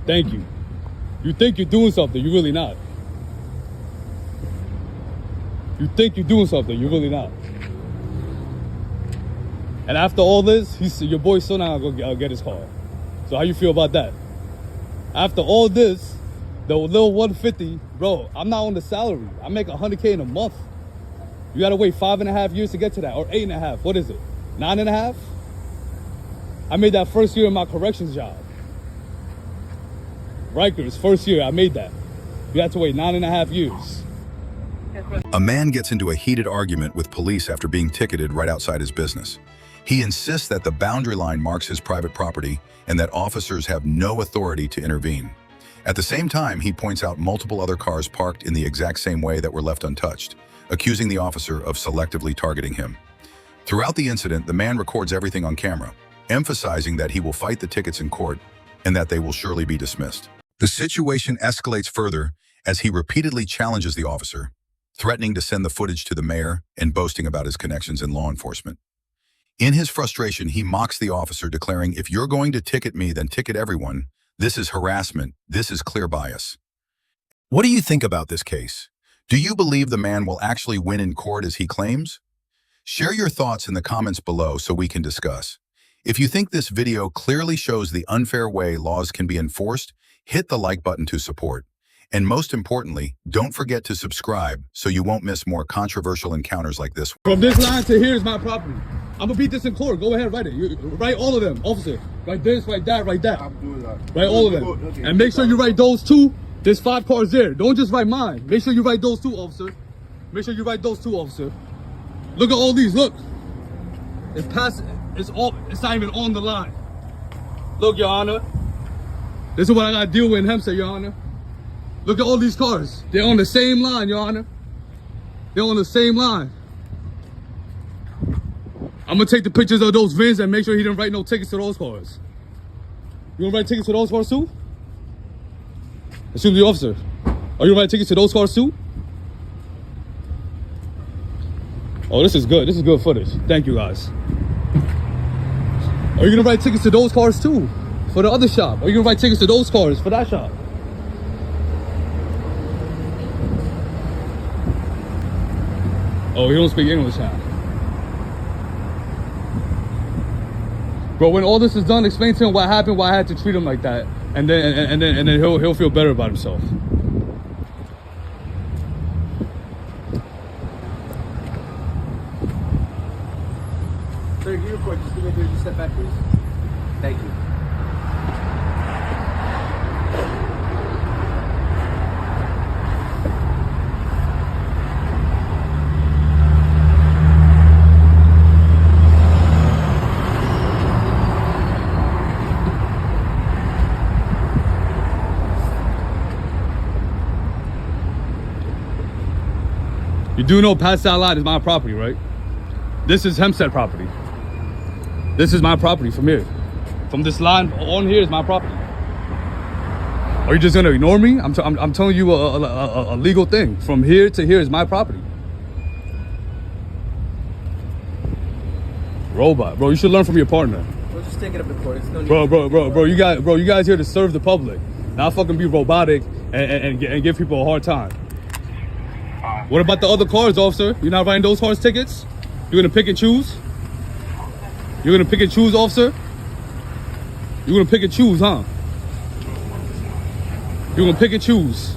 Thank you. You think you're doing something, you're really not. You think you're doing something, you're really not. And after all this, your boy's still not gonna get his car. So how you feel about that? After all this, the little 150, bro, I'm not on the salary. I make 100K in a month. You gotta wait 5.5 years to get to that, or 8.5. What is it? 9.5? I made that first year in my corrections job. Rikers, first year, I made that. You had to wait 9.5 years. A man gets into a heated argument with police after being ticketed right outside his business. He insists that the boundary line marks his private property and that officers have no authority to intervene. At the same time, he points out multiple other cars parked in the exact same way that were left untouched, accusing the officer of selectively targeting him. Throughout the incident, the man records everything on camera, emphasizing that he will fight the tickets in court and that they will surely be dismissed. The situation escalates further as he repeatedly challenges the officer, threatening to send the footage to the mayor and boasting about his connections in law enforcement. In his frustration, he mocks the officer, declaring, "If you're going to ticket me, then ticket everyone. This is harassment. This is clear bias." What do you think about this case? Do you believe the man will actually win in court as he claims? Share your thoughts in the comments below so we can discuss. If you think this video clearly shows the unfair way laws can be enforced, hit the like button to support. And most importantly, don't forget to subscribe so you won't miss more controversial encounters like this. From this line to here is my property. I'm gonna beat this in court. Go ahead, write it. Write all of them, officer. Write this, write that, write that. I'm doing that. Write all of them. Okay. And make sure you write those two. There's 5 cars there. Don't just write mine. Make sure you write those two, officer. Make sure you write those two, officer. Look at all these. Look. It's past. It's not even on the line. Look, Your Honor. This is what I gotta deal with in Hempstead, Your Honor. Look at all these cars. They're on the same line, Your Honor. They're on the same line. I'm gonna take the pictures of those VINs and make sure he didn't write no tickets to those cars. You gonna write tickets to those cars too? Excuse me, officer. Are you gonna write tickets to those cars too? Oh, this is good. This is good footage. Thank you, guys. Are you gonna write tickets to those cars too? For the other shop? Are you gonna write tickets to those cars for that shop? Oh, he don't speak English, huh? Bro, when all this is done, explain to him what happened, why I had to treat him like that, and then he'll feel better about himself. Sir, can you record? Just give me a 30 step back, please. Thank you. You do know past that line is my property, right? This is Hempstead property. This is my property from here. From this line on here is my property. Are you just gonna ignore me? I'm telling you a legal thing. From here to here is my property. Robot, bro, you should learn from your partner. We'll just take it up to court. It's no need Bro, you guys here to serve the public. Not fucking be robotic and give people a hard time. What about the other cars, officer? You're not writing those cars tickets? You're gonna pick and choose? You're gonna pick and choose, officer? You're gonna pick and choose, huh? You're gonna pick and choose.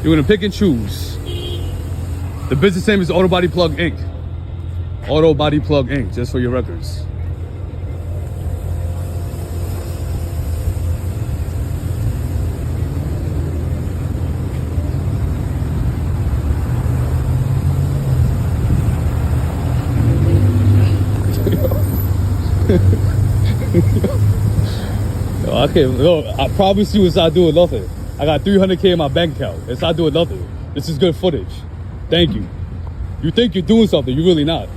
You're gonna pick and choose. The business name is Auto Body Plug Inc. Auto Body Plug Inc. Just for your records. I promise you it's not doing nothing. I got 300K in my bank account. It's not doing nothing. This is good footage. Thank you. You think you're doing something, you're really not.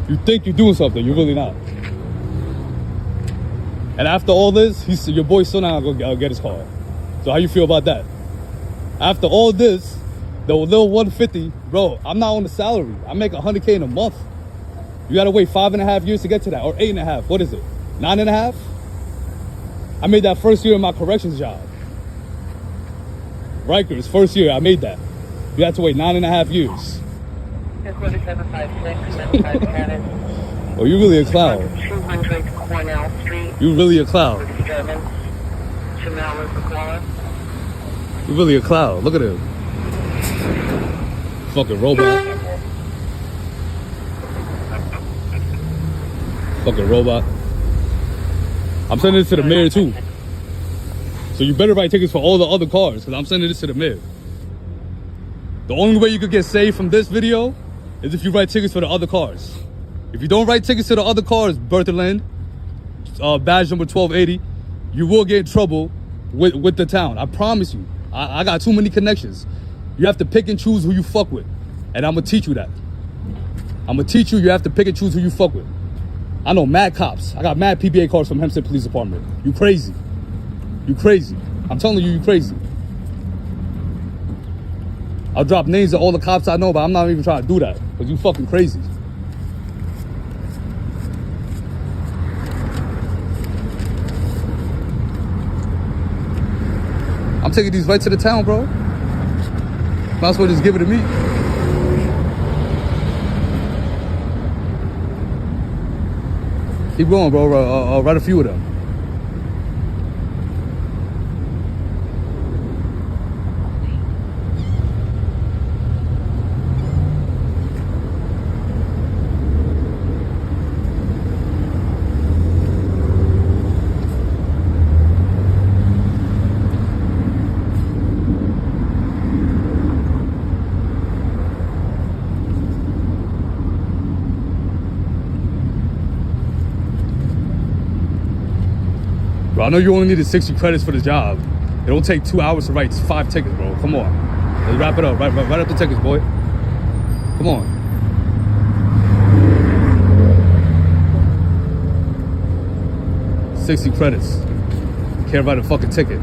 You think you're doing something, you're really not. And after all this, your boy's still not gonna get his car. So how you feel about that? After all this, the little 150, bro, I'm not on the salary. I make 100K in a month. You gotta wait 5.5 years to get to that, or 8.5. What is it? 9.5? I made that first year in my corrections job. Rikers, first year, I made that. You have to wait 9.5 years. Oh, you really a clown. 200 Cornell Street. You really a clown. German. 2 hours for Cora. You really a clown. Look at him. Fucking robot. Fucking robot. I'm sending this to the mayor too. So you better write tickets for all the other cars, because I'm sending this to the mayor. The only way you could get saved from this video is if you write tickets for the other cars. If you don't write tickets to the other cars, Berthaland, badge number 1280, you will get in trouble with the town. I promise you. I got too many connections. You have to pick and choose who you fuck with. And I'm gonna teach you that. I'm gonna teach you have to pick and choose who you fuck with. I know mad cops. I got mad PBA cars from Hempstead Police Department. You crazy. You crazy. I'm telling you, you crazy. I'll drop names of all the cops I know, but I'm not even trying to do that, because you fucking crazy. I'm taking these right to the town, bro. Might as well just give it to me. Keep going, bro. Write a few of them. Bro, I know you only needed 60 credits for the job. It don't take 2 hours to write 5 tickets, bro. Come on. Let's wrap it up. Write up the tickets, boy. Come on. $60 credits. Can't write a fucking ticket.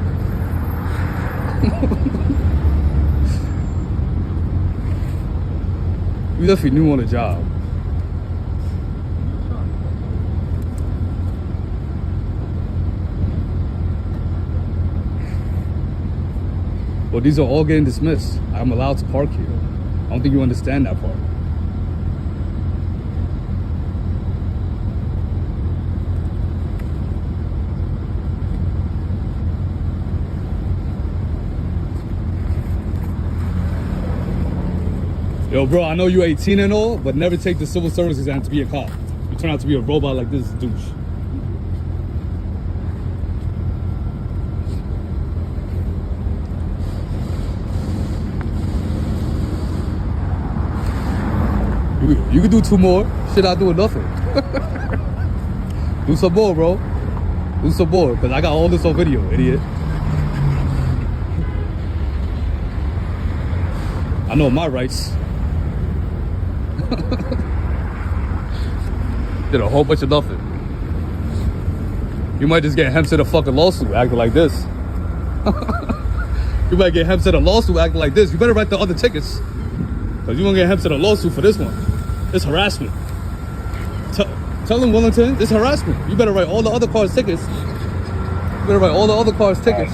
You definitely new on the job. Well, these are all getting dismissed. I'm allowed to park here. I don't think you understand that part. Yo, bro, I know you're 18 and all, but never take the civil service exam to be a cop. You turn out to be a robot like this douche. You can do 2 more. Shit, I doing nothing. Do some more, bro. Do some more, because I got all this on video, idiot. I know my rights. Did a whole bunch of nothing. You might just get Hempstead a fucking lawsuit acting like this. You might get Hempstead a lawsuit acting like this. You better write the other tickets, because you won't get Hempstead a lawsuit for this one. It's harassment. Tell them, Wellington, it's harassment. You better write all the other cars' tickets. You better write all the other cars' tickets.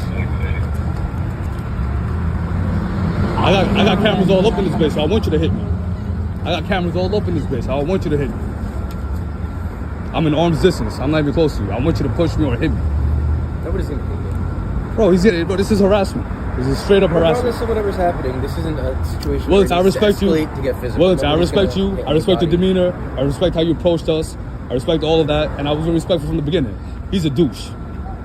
I got cameras all up in this bitch, so I want you to hit me. I got cameras all up in this bitch, so I want you to hit me. I'm in arm's distance. I'm not even close to you. I want you to push me or hit me. Nobody's gonna hit you. Bro, bro, this is harassment. This is straight up harassment. Regardless of whatever's happening, this isn't a situation Wellington, where I respect you. To get physical. Wellington, I respect you. I respect your anybody. demeanor. I respect how you approached us. I respect all of that, and I was respectful from the beginning. He's a douche,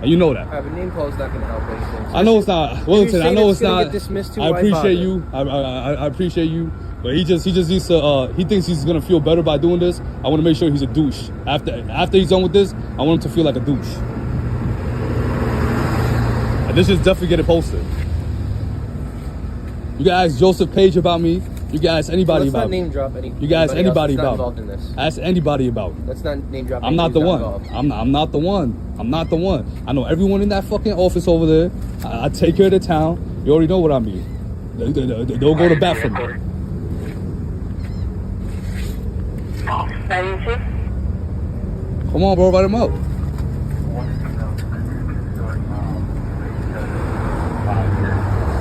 and you know that. But name call is not going to help anything. I know it's not, Wellington. I know it's not. Dismissed I appreciate you. I appreciate you, but he just needs to. He thinks he's gonna feel better by doing this. I want to make sure he's a douche. After he's done with this, I want him to feel like a douche. And this is definitely getting posted. You can ask Joseph Page about me. You can ask anybody about me. Let's not name drop any. You can ask anybody about involved in this. Ask anybody about me. Let's not name drop. I'm not the one. I'm not the one. I'm not the one. I know everyone in that fucking office over there. I take care of the town. You already know what I mean. They'll go to bat for me. 96? Come on, bro, write him up.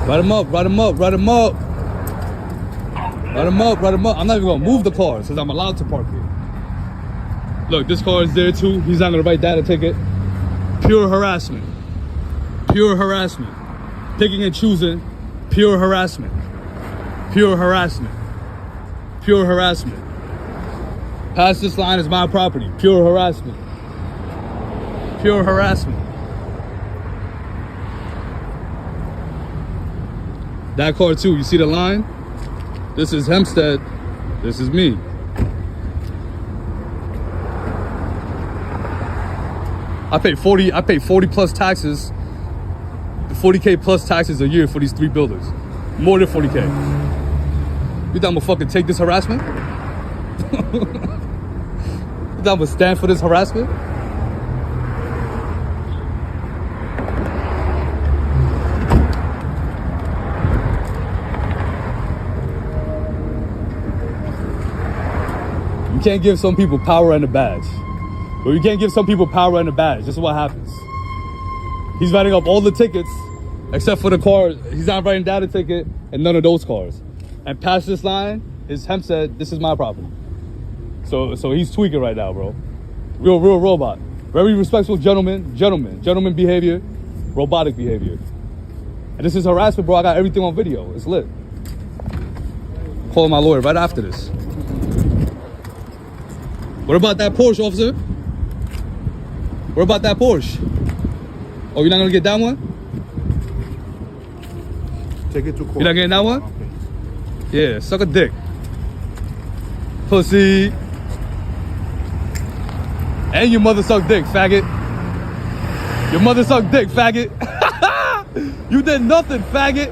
Write him up, write him up, write him up. Write him up, write him up. I'm not even gonna move the car since I'm allowed to park here. Look, this car is there too. He's not gonna write that a ticket. Pure harassment. Pure harassment. Picking and choosing. Pure harassment. Pure harassment. Pure harassment. Past this line is my property. Pure harassment. Pure harassment. That car too, you see the line? This is Hempstead. This is me. I pay 40 plus taxes, 40K plus taxes a year for these 3 buildings. More than 40K. You think I'm gonna fucking take this harassment? You think I'm gonna stand for this harassment? You can't give some people power and a badge. But you can't give some people power and a badge. This is what happens. He's writing up all the tickets except for the car. He's not writing down a ticket and none of those cars. And past this line is Hempstead. This is my property. So he's tweaking right now, bro. Real robot. Very respectful gentleman behavior, robotic behavior. And this is harassment, bro. I got everything on video. It's lit. Calling my lawyer right after this. What about that Porsche, officer? What about that Porsche? Oh, you're not gonna get that one? Take it to court. You're not getting that one? Yeah, suck a dick. Pussy. And your mother suck dick, faggot. Your mother suck dick, faggot. You did nothing, faggot.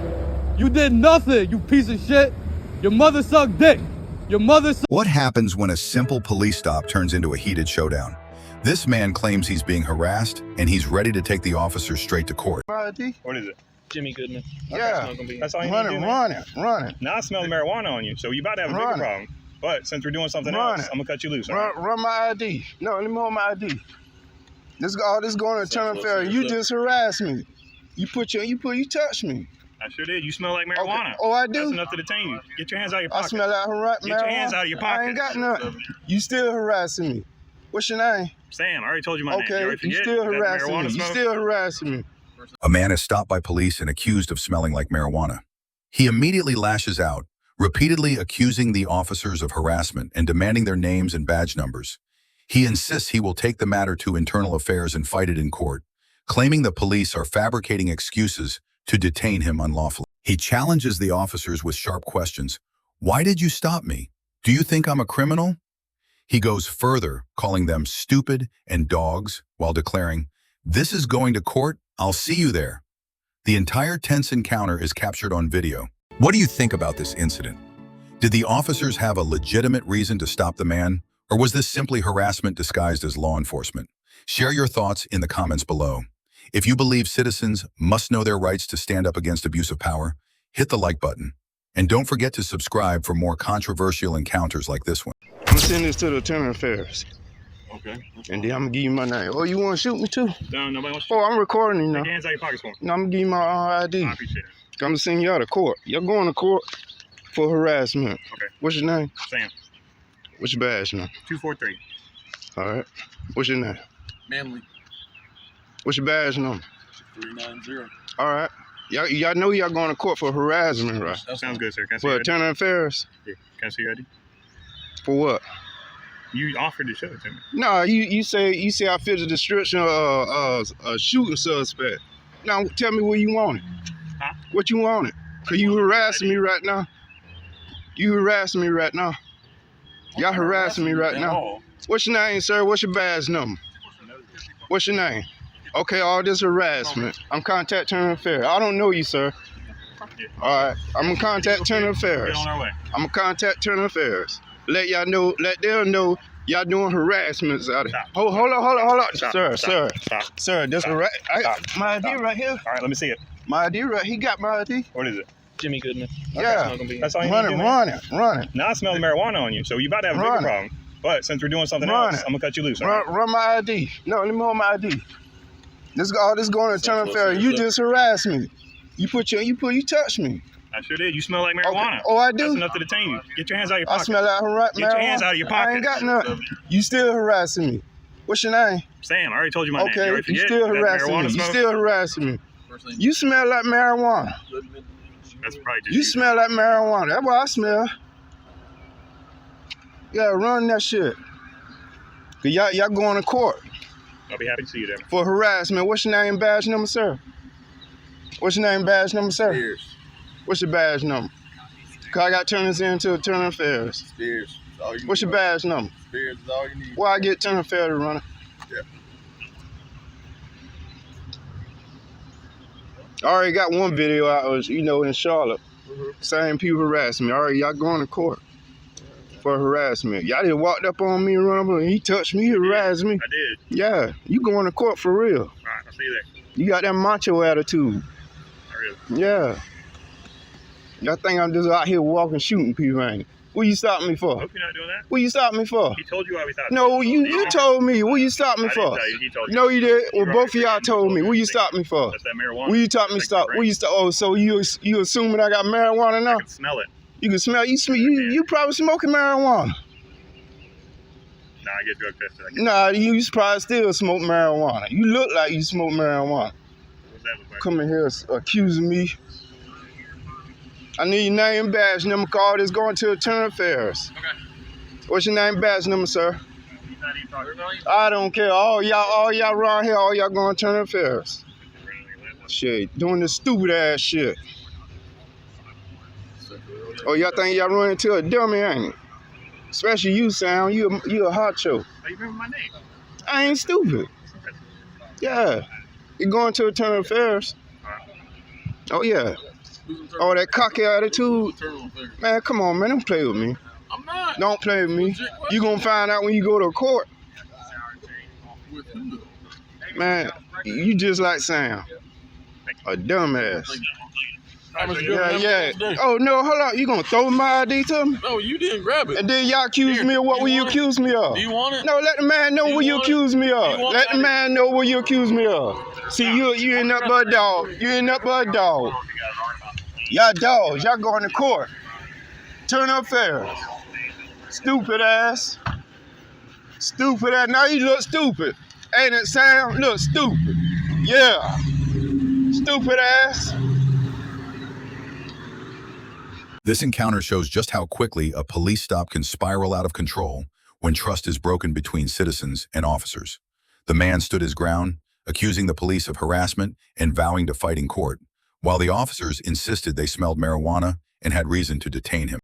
You did nothing, you piece of shit. Your mother sucked dick. Your mother. What happens when a simple police stop turns into a heated showdown? This man claims he's being harassed, and he's ready to take the officers straight to court. What is it? Jimmy Goodman. Yeah. That's all you Run need to it, do, run man. it, run it. Now I smell marijuana on you, so you about to have a bigger Run it. problem. But since we're doing something Run else, it. I'm gonna cut you loose. All right? Run my ID. No, let me hold my ID. All this going to turn fair. You just harassed me. You touched me. I sure did. You smell like marijuana. Okay. Oh, I do? That's enough to detain you. Get your hands out of your I pocket. smell like marijuana. Get your hands out of your pocket. I ain't got nothing. You still harassing me. What's your name? Sam, I already told you my name. You Okay, already you forget? still That harassing marijuana me. You smoke? still harassing me. A man is stopped by police and accused of smelling like marijuana. He immediately lashes out, repeatedly accusing the officers of harassment and demanding their names and badge numbers. He insists he will take the matter to internal affairs and fight it in court, claiming the police are fabricating excuses to detain him unlawfully. He challenges the officers with sharp questions. Why did you stop me? Do you think I'm a criminal? He goes further, calling them stupid and dogs, while declaring, "This is going to court. I'll see you there." The entire tense encounter is captured on video. What do you think about this incident? Did the officers have a legitimate reason to stop the man, or was this simply harassment disguised as law enforcement? Share your thoughts in the comments below. If you believe citizens must know their rights to stand up against abuse of power, hit the like button. And don't forget to subscribe for more controversial encounters like this one. I'm gonna send this to the internal affairs. Okay. And then I'm gonna give you my name. Oh, you wanna shoot me too? No, nobody wants to. Oh, I'm recording you now. Take your hands out of your pockets for me. No, I'm gonna give you my ID. I appreciate it. I'm gonna send y'all to court. Y'all going to court for harassment. Okay. What's your name? Sam, What's your badge number? 243. All right. What's your name? Manly. What's your badge number? 390. All right. Y'all know y'all going to court for harassment, right? Sounds good, sir. Can I see For your ID? internal affairs? Yeah. Can I see your ID? For what? You offered to show it to me. No, you say I fit the description of a shooting suspect. Now tell me what you wanted. Huh? What you wanted? Cause you harassing me right now. You harassing me right now. Y'all harassing me right now. What's your name, sir? What's your badge number? What's your name? Okay, all this harassment. I'm contact Turner Affairs. I don't know you, sir. All right, I'm gonna contact Turner Affairs. Get on our way. I'm gonna contact Turner Affairs. Let them know y'all doing harassments out here. Hold on. Stop. Sir. Stop. Sir, this Stop. Stop. my ID right here. All right, let me see it. My ID right. He got my ID. What is it? Jimmy Goodman. Yeah. That's all you need to do, man. Run it. Now I smell marijuana on you, so you about to have a bigger Run it. problem. But since we're doing something Run else, it. I'm gonna cut you loose. All right? Run my ID. No, let me hold my ID. This going to turn fair. You just harassed me. You touched me. I sure did. You smell like marijuana. Okay. Oh, I do? That's enough to detain you. Get your hands out of your I pocket. smell like marijuana. Get your hands out of your pocket. I ain't got nothing. You still harassing me. What's your name? Sam, I already told you my name. You Okay, already you forget still that harassing marijuana me. You smoke? still harassing me. You smell like marijuana. That's probably just You smell like marijuana. That's what I smell. Yeah, run that shit. Cause y'all going to court I'll be happy to see you there. for harassment. What's your name, badge number, sir? What's your name, badge number, sir? Spears. What's your badge number? Cause I got to turn this into a turn of affairs. Spears. What's your badge number? Spears is all you need. Why I get turn of affairs to run it? Yeah. I already got one video out was, in Charlotte. Same people harassing me. All right, y'all going to court for harassment. Y'all didn't walked up on me and run up on me. He touched me, he harassed me. I did. Yeah, you going to court for real. All right, I'll see you there. You got that macho attitude. Not really. Yeah. Y'all think I'm just out here walking, shooting people, ain't it? What you stopping me I for? hope you're not doing that. What you stopping me for? He told you why we thought. No, you told me. What you stopping me I didn't for? tell you. He told you. No, you did. Well, You both of y'all already told me. What you think- stopping me for? That's that marijuana. What you stopping me stop? What you oh, so you assuming I got marijuana now? I can smell it. You can smell. You probably smoking marijuana. Nah, I get drug tested. Nah, you probably still smoke marijuana. You look like you smoke marijuana. What's that look like? Coming here accusing me. I need your name, badge number. Call this going to Attorney Affairs. Okay. What's your name, badge number, sir? He's not even talking about you. I don't care. All y'all around here, all y'all going to Attorney Affairs. Shit, doing this stupid ass shit. Oh, y'all think y'all run into a dummy, ain't it? Especially you, Sam. You a hot show. Oh, you remember my name? I ain't stupid. Yeah. You going to Attorney Affairs? Oh, yeah. Oh, that cocky attitude. Man, come on, man. Don't play with me. I'm not. Don't play with me. You gonna find out when you go to court. With who? Man, you just like Sam. A dumbass. Yeah. Oh, no, hold on. You gonna throw my ID to me? No, you didn't grab it. And then y'all accuse me of what will you accuse me of? Do you want it? No, let the man know what you accuse me of. Let the man know what you accuse me of. See, you ain't nothing but a dog. You ain't nothing but a dog. Y'all dogs. Y'all going to court. Turn up fair. Stupid ass. Stupid ass. Now you look stupid. Ain't it, Sam? Look stupid. Yeah. Stupid ass. This encounter shows just how quickly a police stop can spiral out of control when trust is broken between citizens and officers. The man stood his ground, accusing the police of harassment and vowing to fight in court, while the officers insisted they smelled marijuana and had reason to detain him.